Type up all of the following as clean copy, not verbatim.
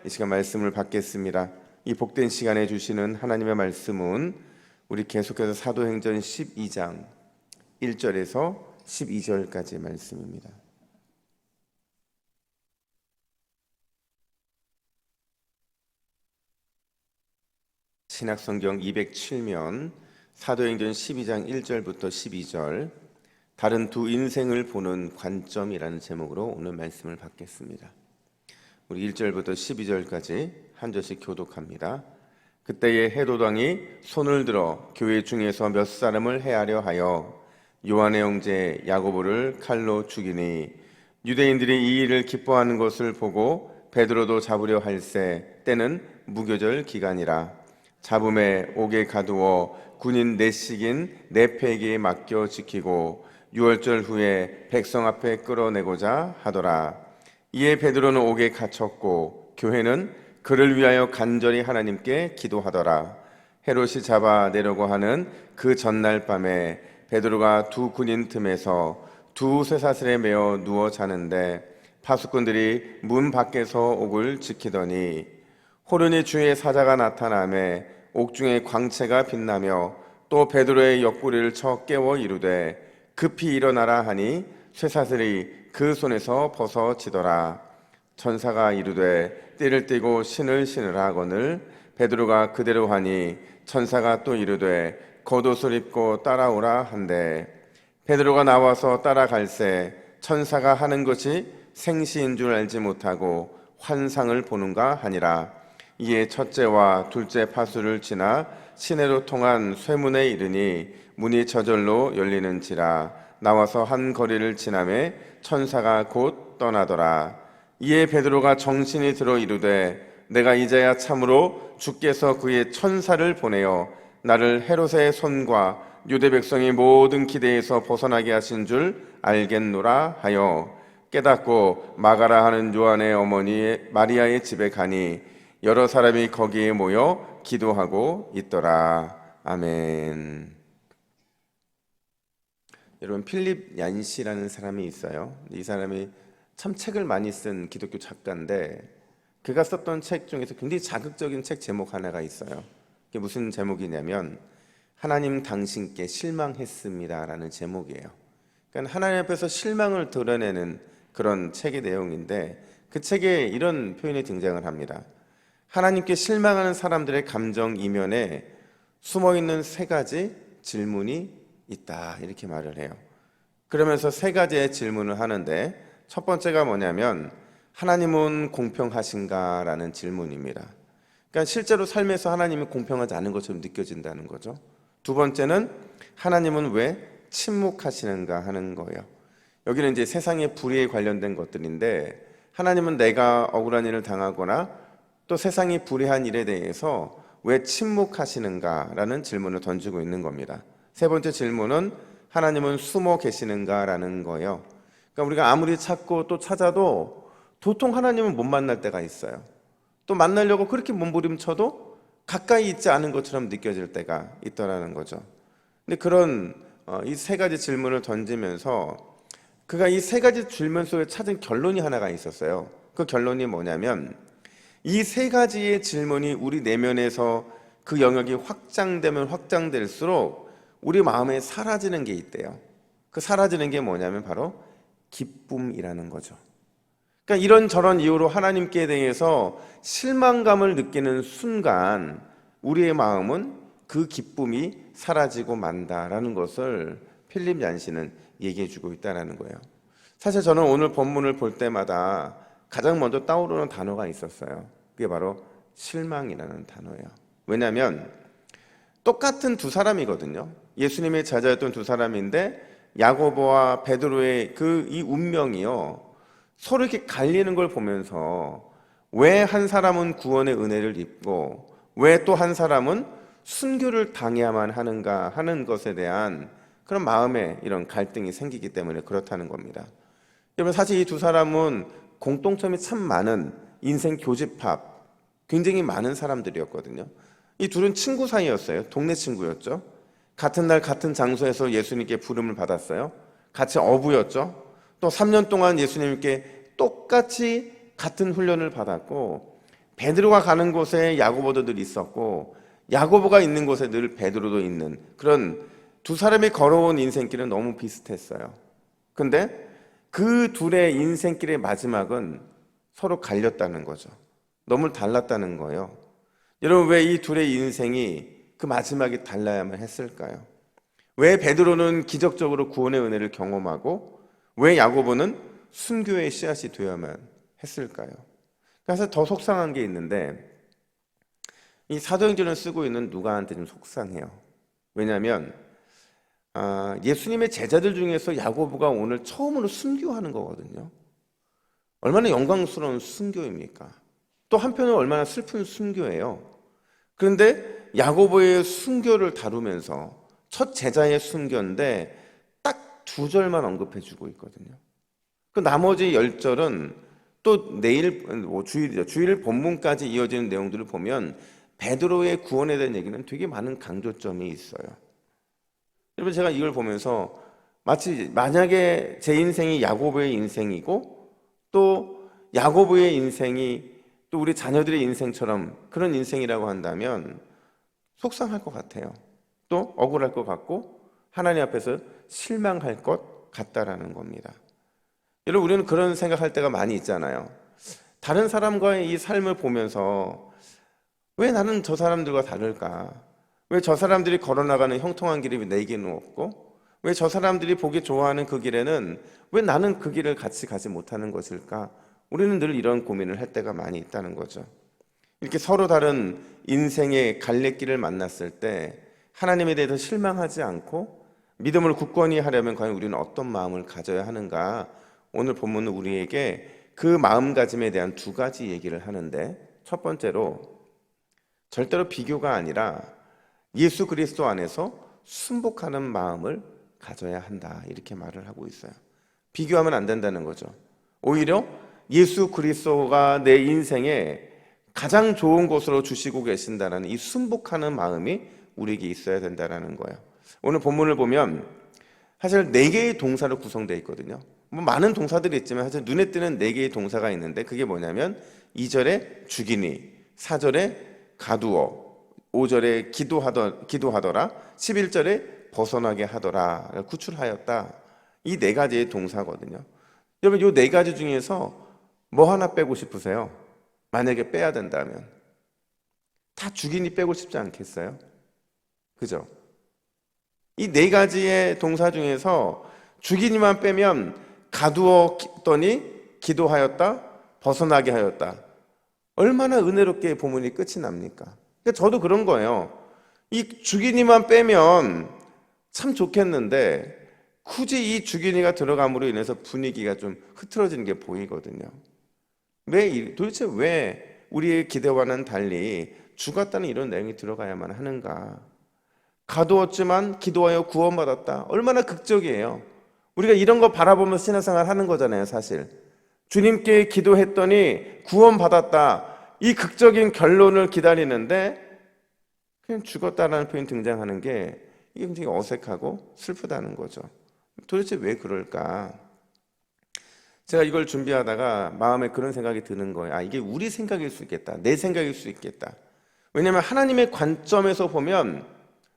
이 시간 말씀을 받겠습니다. 이 복된 시간에 주시는 하나님의 말씀은 우리 계속해서 사도행전 12장 1절에서 12절까지의 말씀입니다. 신약성경 207면 사도행전 12장 1절부터 12절 다른 두 인생을 보는 관점이라는 제목으로 오늘 말씀을 받겠습니다. 우리 1절부터 12절까지 한 절씩 교독합니다. 그때에 헤롯 왕이 손을 들어 교회 중에서 몇 사람을 해하려 하여 요한의 형제 야고보를 칼로 죽이니 유대인들이 이 일을 기뻐하는 것을 보고 베드로도 잡으려 할새 때는 무교절 기간이라 잡음에 옥에 가두어 군인 넷씩인 네페에게 맡겨 지키고 유월절 후에 백성 앞에 끌어내고자 하더라. 이에 베드로는 옥에 갇혔고 교회는 그를 위하여 간절히 하나님께 기도하더라. 헤롯이 잡아내려고 하는 그 전날 밤에 베드로가 두 군인 틈에서 두 쇠사슬에 매어 누워 자는데 파수꾼들이 문 밖에서 옥을 지키더니 호련히 주의 사자가 나타나매 옥중에 광채가 빛나며 또 베드로의 옆구리를 쳐 깨워 이르되 급히 일어나라 하니 쇠사슬이 그 손에서 벗어지더라. 천사가 이르되 띠를 띠고 신을 신으라 하거늘 베드로가 그대로 하니 천사가 또 이르되 겉옷을 입고 따라오라 한대 베드로가 나와서 따라갈새 천사가 하는 것이 생시인 줄 알지 못하고 환상을 보는가 하니라. 이에 첫째와 둘째 파수를 지나 시내로 통한 쇠문에 이르니 문이 저절로 열리는지라. 나와서 한 거리를 지나매 천사가 곧 떠나더라. 이에 베드로가 정신이 들어 이르되 내가 이제야 참으로 주께서 그의 천사를 보내어 나를 헤롯의 손과 유대 백성의 모든 기대에서 벗어나게 하신 줄 알겠노라 하여 깨닫고 마가라 하는 요한의 어머니 마리아의 집에 가니 여러 사람이 거기에 모여 기도하고 있더라. 아멘. 여러분, 필립 얀시라는 사람이 있어요. 이 사람이 참 책을 많이 쓴 기독교 작가인데 그가 썼던 책 중에서 굉장히 자극적인 책 제목 하나가 있어요. 그게 무슨 제목이냐면 하나님 당신께 실망했습니다 라는 제목이에요. 그러니까 하나님 앞에서 실망을 드러내는 그런 책의 내용인데 그 책에 이런 표현이 등장을 합니다. 하나님께 실망하는 사람들의 감정 이면에 숨어있는 세 가지 질문이 있다 이렇게 말을 해요. 그러면서 세 가지의 질문을 하는데 첫 번째가 뭐냐면 하나님은 공평하신가 라는 질문입니다. 그러니까 실제로 삶에서 하나님이 공평하지 않은 것처럼 느껴진다는 거죠. 두 번째는 하나님은 왜 침묵하시는가 하는 거예요. 여기는 이제 세상의 불의에 관련된 것들인데 하나님은 내가 억울한 일을 당하거나 또 세상이 불의한 일에 대해서 왜 침묵하시는가 라는 질문을 던지고 있는 겁니다. 세 번째 질문은 하나님은 숨어 계시는가 라는 거예요. 그러니까 우리가 아무리 찾고 또 찾아도 도통 하나님은 못 만날 때가 있어요. 또 만나려고 그렇게 몸부림쳐도 가까이 있지 않은 것처럼 느껴질 때가 있더라는 거죠. 근데 그런 이 세 가지 질문을 던지면서 그가 이 세 가지 질문 속에 찾은 결론이 하나가 있었어요. 그 결론이 뭐냐면 이 세 가지의 질문이 우리 내면에서 그 영역이 확장되면 확장될수록 우리 마음에 사라지는 게 있대요. 그 사라지는 게 뭐냐면 바로 기쁨이라는 거죠. 그러니까 이런저런 이유로 하나님께 대해서 실망감을 느끼는 순간 우리의 마음은 그 기쁨이 사라지고 만다라는 것을 필립 얀시는 얘기해 주고 있다는 거예요. 사실 저는 오늘 본문을 볼 때마다 가장 먼저 떠오르는 단어가 있었어요. 그게 바로 실망이라는 단어예요. 왜냐하면 똑같은 두 사람이거든요. 예수님의 제자였던 두 사람인데 야고보와 베드로의 이 운명이요 서로 이렇게 갈리는 걸 보면서 왜 한 사람은 구원의 은혜를 입고 왜 또 한 사람은 순교를 당해야만 하는가 하는 것에 대한 그런 마음에 이런 갈등이 생기기 때문에 그렇다는 겁니다. 여러분, 사실 이 두 사람은 공통점이 참 많은 인생 교집합, 굉장히 많은 사람들이었거든요. 이 둘은 친구 사이였어요. 동네 친구였죠. 같은 날 같은 장소에서 예수님께 부름을 받았어요. 같이 어부였죠. 또 3년 동안 예수님께 똑같이 같은 훈련을 받았고 베드로가 가는 곳에 야고보도 늘 있었고 야고보가 있는 곳에 늘 베드로도 있는 그런 두 사람이 걸어온 인생길은 너무 비슷했어요. 근데 그 둘의 인생길의 마지막은 서로 갈렸다는 거죠. 너무 달랐다는 거예요. 여러분, 왜 이 둘의 인생이 그 마지막이 달라야만 했을까요? 왜 베드로는 기적적으로 구원의 은혜를 경험하고 왜 야고보는 순교의 씨앗이 되어야만 했을까요? 그래서 더 속상한 게 있는데 이 사도행전을 쓰고 있는 누가한테 좀 속상해요. 왜냐하면 예수님의 제자들 중에서 야고보가 오늘 처음으로 순교하는 거거든요. 얼마나 영광스러운 순교입니까? 또 한편은 얼마나 슬픈 순교예요. 그런데 야고보의 순교를 다루면서 첫 제자의 순교인데 딱 2절만 언급해주고 있거든요. 그 나머지 10절은 또 내일 주일이죠. 주일 본문까지 이어지는 내용들을 보면 베드로의 구원에 대한 얘기는 되게 많은 강조점이 있어요. 여러분, 제가 이걸 보면서 마치 만약에 제 인생이 야고보의 인생이고 또 야고보의 인생이 또 우리 자녀들의 인생처럼 그런 인생이라고 한다면 속상할 것 같아요. 또 억울할 것 같고 하나님 앞에서 실망할 것 같다라는 겁니다. 여러분, 우리는 그런 생각할 때가 많이 있잖아요. 다른 사람과의 이 삶을 보면서 왜 나는 저 사람들과 다를까? 왜 저 사람들이 걸어나가는 형통한 길이 내게는 없고 왜 저 사람들이 보기 좋아하는 그 길에는 왜 나는 그 길을 같이 가지 못하는 것일까? 우리는 늘 이런 고민을 할 때가 많이 있다는 거죠. 이렇게 서로 다른 인생의 갈래길을 만났을 때 하나님에 대해서 실망하지 않고 믿음을 굳건히 하려면 과연 우리는 어떤 마음을 가져야 하는가? 오늘 본문은 우리에게 그 마음가짐에 대한 2가지 얘기를 하는데, 첫 번째로 절대로 비교가 아니라 예수 그리스도 안에서 순복하는 마음을 가져야 한다, 이렇게 말을 하고 있어요. 비교하면 안 된다는 거죠. 오히려 예수 그리스도가 내 인생에 가장 좋은 곳으로 주시고 계신다는 이 순복하는 마음이 우리에게 있어야 된다는 거예요. 오늘 본문을 보면 사실 4개의 동사로 구성되어 있거든요. 뭐 많은 동사들이 있지만 사실 눈에 띄는 4개의 동사가 있는데 그게 뭐냐면 2절에 죽이니, 4절에 가두어, 5절에 기도하더라, 11절에 벗어나게 하더라, 구출하였다. 이 4가지의 동사거든요. 여러분, 이 4가지 중에서 뭐 하나 빼고 싶으세요? 만약에 빼야 된다면 다 죽이니 빼고 싶지 않겠어요? 그죠? 이 4가지의 동사 중에서 죽이니만 빼면 가두었더니 기도하였다, 벗어나게 하였다. 얼마나 은혜롭게 본문이 끝이 납니까? 그러니까 저도 그런 거예요. 이 죽이니만 빼면 참 좋겠는데 굳이 이 죽이니가 들어감으로 인해서 분위기가 좀 흐트러지는 게 보이거든요. 도대체 왜 우리의 기대와는 달리 죽었다는 이런 내용이 들어가야만 하는가? 가두었지만 기도하여 구원받았다. 얼마나 극적이에요. 우리가 이런 거 바라보면서 신앙생활 하는 거잖아요, 사실. 주님께 기도했더니 구원받았다. 이 극적인 결론을 기다리는데 그냥 죽었다라는 표현이 등장하는 게 이게 굉장히 어색하고 슬프다는 거죠. 도대체 왜 그럴까? 제가 이걸 준비하다가 마음에 그런 생각이 드는 거예요. 이게 우리 생각일 수 있겠다. 내 생각일 수 있겠다. 왜냐하면 하나님의 관점에서 보면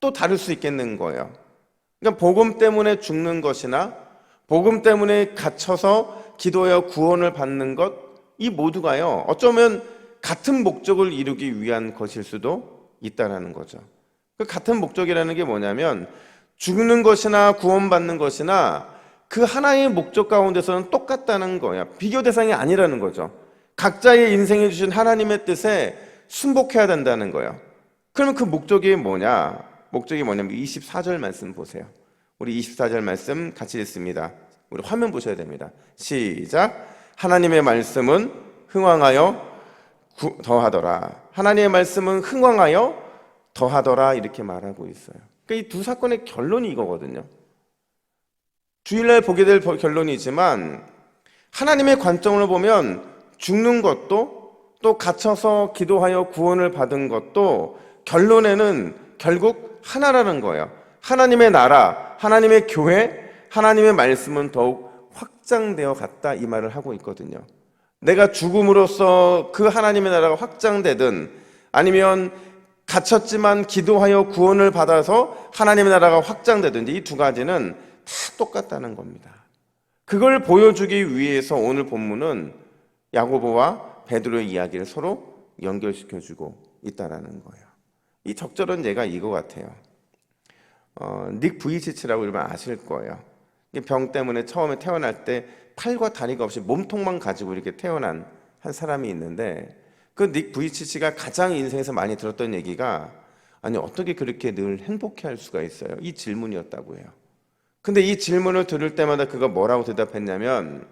또 다를 수 있겠는 거예요. 그러니까 복음 때문에 죽는 것이나 복음 때문에 갇혀서 기도하여 구원을 받는 것, 이 모두가요, 어쩌면 같은 목적을 이루기 위한 것일 수도 있다는 거죠. 그 같은 목적이라는 게 뭐냐면 죽는 것이나 구원받는 것이나 그 하나의 목적 가운데서는 똑같다는 거예요. 비교 대상이 아니라는 거죠. 각자의 인생에 주신 하나님의 뜻에 순복해야 된다는 거예요. 그러면 그 목적이 뭐냐? 목적이 뭐냐면 24절 말씀 보세요. 우리 24절 말씀 같이 읽습니다. 우리 화면 보셔야 됩니다. 시작. 하나님의 말씀은 흥왕하여 더하더라. 하나님의 말씀은 흥왕하여 더하더라, 이렇게 말하고 있어요. 그러니까 이 두 사건의 결론이 이거거든요. 주일날 보게 될 결론이지만 하나님의 관점으로 보면 죽는 것도 또 갇혀서 기도하여 구원을 받은 것도 결론에는 결국 하나라는 거예요. 하나님의 나라, 하나님의 교회, 하나님의 말씀은 더욱 확장되어 갔다, 이 말을 하고 있거든요. 내가 죽음으로써 그 하나님의 나라가 확장되든 아니면 갇혔지만 기도하여 구원을 받아서 하나님의 나라가 확장되든지 이 두 가지는 다 똑같다는 겁니다. 그걸 보여주기 위해서 오늘 본문은 야고보와 베드로의 이야기를 서로 연결시켜주고 있다는 거예요. 이 적절한 예가 이거 같아요. 닉 부이치치라고 여러분 아실 거예요. 병 때문에 처음에 태어날 때 팔과 다리가 없이 몸통만 가지고 이렇게 태어난 한 사람이 있는데 그 닉 부이치치가 가장 인생에서 많이 들었던 얘기가 아니 어떻게 그렇게 늘 행복해할 수가 있어요? 이 질문이었다고 해요. 근데 이 질문을 들을 때마다 그가 뭐라고 대답했냐면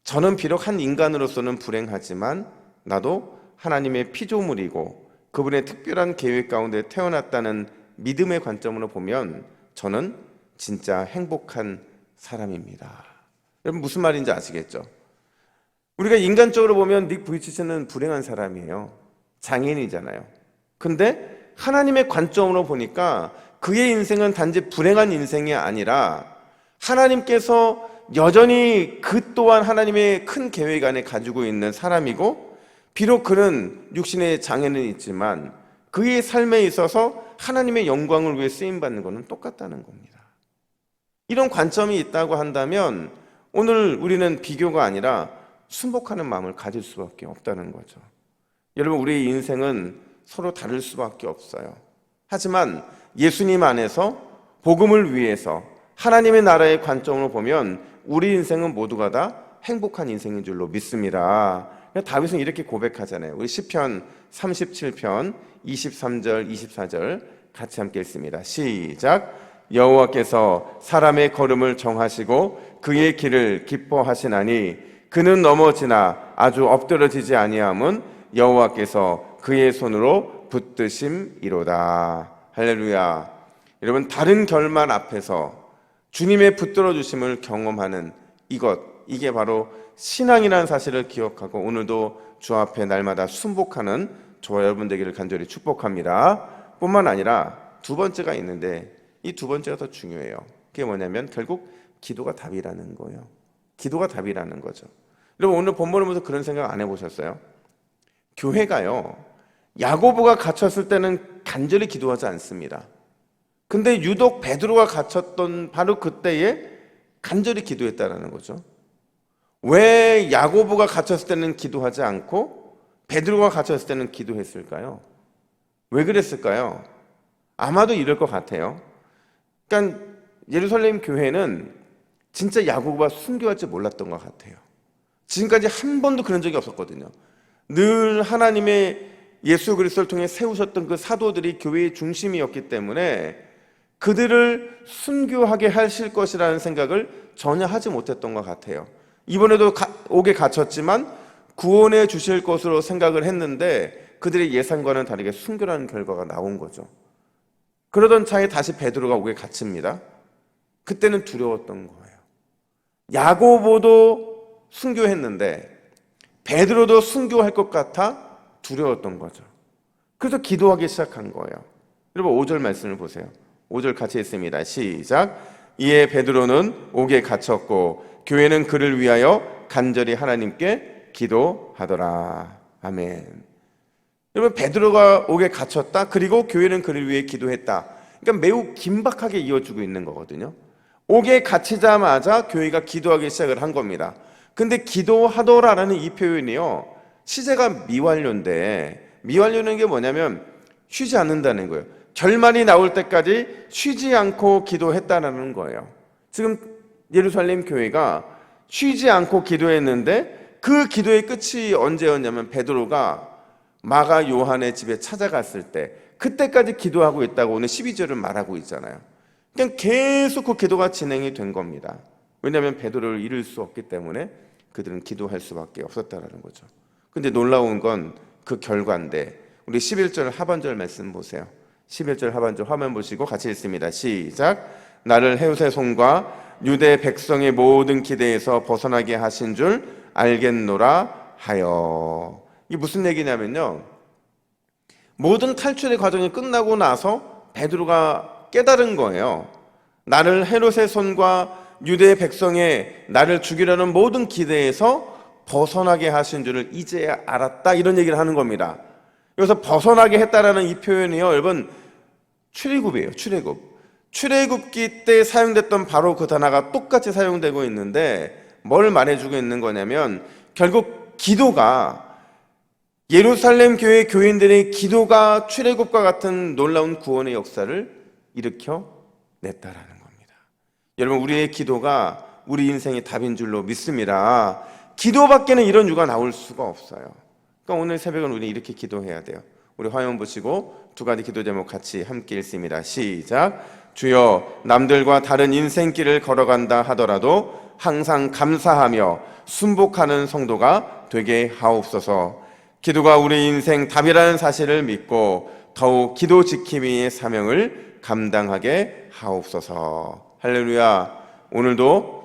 저는 비록 한 인간으로서는 불행하지만 나도 하나님의 피조물이고 그분의 특별한 계획 가운데 태어났다는 믿음의 관점으로 보면 저는 진짜 행복한 사람입니다. 여러분 무슨 말인지 아시겠죠? 우리가 인간적으로 보면 닉 부이치치는 불행한 사람이에요. 장애인이잖아요. 근데 하나님의 관점으로 보니까 그의 인생은 단지 불행한 인생이 아니라 하나님께서 여전히 그 또한 하나님의 큰 계획 안에 가지고 있는 사람이고 비록 그는 육신의 장애는 있지만 그의 삶에 있어서 하나님의 영광을 위해 쓰임받는 것은 똑같다는 겁니다. 이런 관점이 있다고 한다면 오늘 우리는 비교가 아니라 순복하는 마음을 가질 수밖에 없다는 거죠. 여러분 우리의 인생은 서로 다를 수밖에 없어요. 하지만 예수님 안에서 복음을 위해서 하나님의 나라의 관점으로 보면 우리 인생은 모두가 다 행복한 인생인 줄로 믿습니다. 다윗은 이렇게 고백하잖아요. 우리 시편 37편 23절 24절 같이 함께 읽습니다. 시작. 여호와께서 사람의 걸음을 정하시고 그의 길을 기뻐하시나니 그는 넘어지나 아주 엎드러지지 아니함은 여호와께서 그의 손으로 붙드심이로다. 할렐루야. 여러분 다른 결말 앞에서 주님의 붙들어 주심을 경험하는 이게 바로 신앙이라는 사실을 기억하고 오늘도 주 앞에 날마다 순복하는 저와 여러분 되기를 간절히 축복합니다. 뿐만 아니라 두 번째가 있는데 이 두 번째가 더 중요해요. 그게 뭐냐면 결국 기도가 답이라는 거예요. 기도가 답이라는 거죠. 여러분 오늘 본문을 보면서 그런 생각 안 해보셨어요? 교회가요 야고보가 갇혔을 때는 간절히 기도하지 않습니다. 근데 유독 베드로가 갇혔던 바로 그때에 간절히 기도했다는 거죠. 왜 야고보가 갇혔을 때는 기도하지 않고 베드로가 갇혔을 때는 기도했을까요? 왜 그랬을까요? 아마도 이럴 것 같아요. 그러니까 예루살렘 교회는 진짜 야고보가 순교할 줄 몰랐던 것 같아요. 지금까지 한 번도 그런 적이 없었거든요. 늘 하나님의 예수 그리스도를 통해 세우셨던 그 사도들이 교회의 중심이었기 때문에 그들을 순교하게 하실 것이라는 생각을 전혀 하지 못했던 것 같아요. 이번에도 옥에 갇혔지만 구원해 주실 것으로 생각을 했는데 그들의 예상과는 다르게 순교라는 결과가 나온 거죠. 그러던 차에 다시 베드로가 옥에 갇힙니다. 그때는 두려웠던 거예요. 야고보도 순교했는데 베드로도 순교할 것 같아 두려웠던 거죠. 그래서 기도하기 시작한 거예요. 여러분 5절 말씀을 보세요. 5절 같이 읽습니다. 시작. 이에 베드로는 옥에 갇혔고 교회는 그를 위하여 간절히 하나님께 기도하더라. 아멘. 여러분 베드로가 옥에 갇혔다. 그리고 교회는 그를 위해 기도했다. 그러니까 매우 긴박하게 이어지고 있는 거거든요. 옥에 갇히자마자 교회가 기도하기 시작을 한 겁니다. 근데 기도하더라라는 이 표현이요 시제가 미완료인데 미완료는 게 뭐냐면 쉬지 않는다는 거예요. 결말이 나올 때까지 쉬지 않고 기도했다는 거예요. 지금 예루살렘 교회가 쉬지 않고 기도했는데 그 기도의 끝이 언제였냐면 베드로가 마가 요한의 집에 찾아갔을 때 그때까지 기도하고 있다고 오늘 12절은 말하고 있잖아요. 그냥 계속 그 기도가 진행이 된 겁니다. 왜냐하면 베드로를 잃을 수 없기 때문에 그들은 기도할 수밖에 없었다는 거죠. 근데 놀라운 건 그 결과인데 우리 11절 하반절 말씀 보세요. 11절 하반절 화면 보시고 같이 읽습니다. 시작. 나를 헤롯의 손과 유대 백성의 모든 기대에서 벗어나게 하신 줄 알겠노라 하여. 이게 무슨 얘기냐면요 모든 탈출의 과정이 끝나고 나서 베드로가 깨달은 거예요. 나를 헤롯의 손과 유대 백성의 나를 죽이려는 모든 기대에서 벗어나게 하신 줄을 이제야 알았다, 이런 얘기를 하는 겁니다. 여기서 벗어나게 했다라는 이 표현이요, 여러분, 출애굽이에요. 출애굽기 때 사용됐던 바로 그 단어가 똑같이 사용되고 있는데 뭘 말해주고 있는 거냐면, 결국 기도가, 예루살렘 교회 교인들의 기도가 출애굽과 같은 놀라운 구원의 역사를 일으켜냈다라는 겁니다. 여러분, 우리의 기도가 우리 인생의 답인 줄로 믿습니다. 기도밖에는 이런 유가 나올 수가 없어요. 그러니까 오늘 새벽은 우리 이렇게 기도해야 돼요. 우리 화면 보시고 두 가지 기도 제목 같이 함께 읽습니다. 시작. 주여, 남들과 다른 인생길을 걸어간다 하더라도 항상 감사하며 순복하는 성도가 되게 하옵소서. 기도가 우리 인생 답이라는 사실을 믿고 더욱 기도 지킴이의 사명을 감당하게 하옵소서. 할렐루야. 오늘도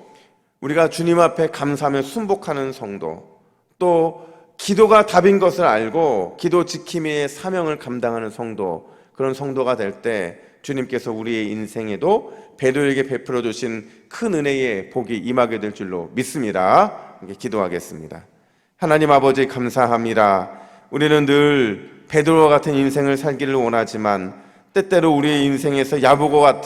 우리가 주님 앞에 감사하며 순복하는 성도, 또 기도가 답인 것을 알고 기도 지킴이의 사명을 감당하는 성도, 그런 성도가 될 때 주님께서 우리의 인생에도 베드로에게 베풀어 주신 큰 은혜의 복이 임하게 될 줄로 믿습니다. 기도하겠습니다. 하나님 아버지, 감사합니다. 우리는 늘 베드로와 같은 인생을 살기를 원하지만 때때로 우리의 인생에서 야고보와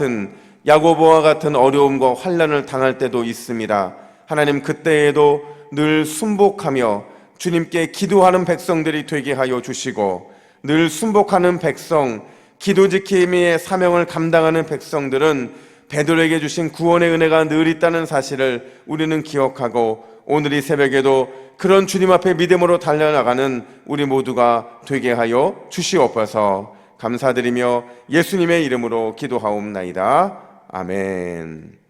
같은 어려움과 환난을 당할 때도 있습니다. 하나님, 그때에도 늘 순복하며 주님께 기도하는 백성들이 되게 하여 주시고, 늘 순복하는 백성, 기도 지킴이의 사명을 감당하는 백성들은 베드로에게 주신 구원의 은혜가 늘 있다는 사실을 우리는 기억하고, 오늘 이 새벽에도 그런 주님 앞에 믿음으로 달려나가는 우리 모두가 되게 하여 주시옵소서. 감사드리며 예수님의 이름으로 기도하옵나이다. 아멘.